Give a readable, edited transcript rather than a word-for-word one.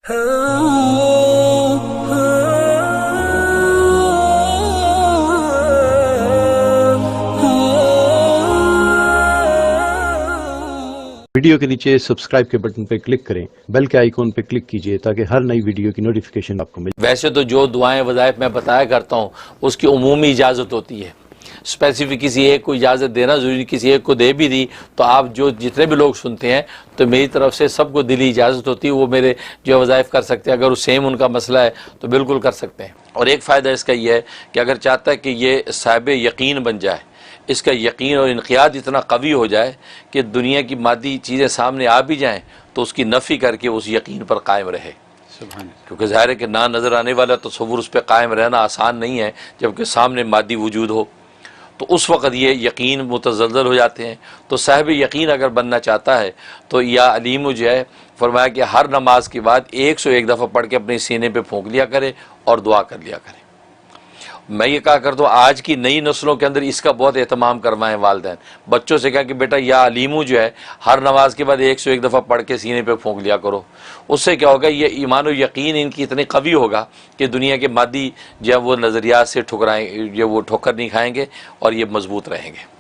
Video کے نیچے subscribe کے بٹن پہ کلک کریں، بیل کے آئیکن پہ کلک کیجئے تاکہ ہر نئی ویڈیو کی نوٹیفیکیشن آپ کو ملے۔ ویسے تو جو دعائیں وظائف میں بتایا کرتا ہوں اس کی عمومی اجازت ہوتی ہے، اسپیسیفک کسی ایک کو اجازت دینا ضروری، کسی ایک کو دے بھی دی تو آپ جتنے بھی لوگ سنتے ہیں تو میری طرف سے سب کو دلی اجازت ہوتی ہے، وہ میرے جو وظائف کر سکتے ہیں، اگر وہ سیم ان کا مسئلہ ہے تو بالکل کر سکتے ہیں۔ اور ایک فائدہ اس کا یہ ہے کہ اگر چاہتا ہے کہ یہ صاحب یقین بن جائے، اس کا یقین اور انقیاد اتنا قوی ہو جائے کہ دنیا کی مادی چیزیں سامنے آ بھی جائیں تو اس کی نفی کر کے اس یقین پر قائم رہے، کیونکہ ظاہر ہے کہ نہ نظر آنے والا تصور اس پہ قائم رہنا آسان نہیں ہے جبکہ سامنے مادی وجود ہو، تو اس وقت یہ یقین متزلزل ہو جاتے ہیں۔ تو صاحب یقین اگر بننا چاہتا ہے تو یا علیم جو ہے فرمایا کہ ہر نماز کے بعد 101 دفعہ پڑھ کے اپنے سینے پہ پھونک لیا کرے اور دعا کر لیا کرے۔ میں یہ کہا کرتا ہوں آج کی نئی نسلوں کے اندر اس کا بہت اہتمام کروائیں والدین، بچوں سے کہا کہ بیٹا یا علیمو جو ہے ہر نماز کے بعد 101 دفعہ پڑھ کے سینے پہ پھونک لیا کرو۔ اس سے کیا ہوگا، یہ ایمان و یقین ان کی اتنے قوی ہوگا کہ دنیا کے مادی جو ہے وہ نظریات سے ٹھکرائیں، جو وہ ٹھوکر نہیں کھائیں گے اور یہ مضبوط رہیں گے۔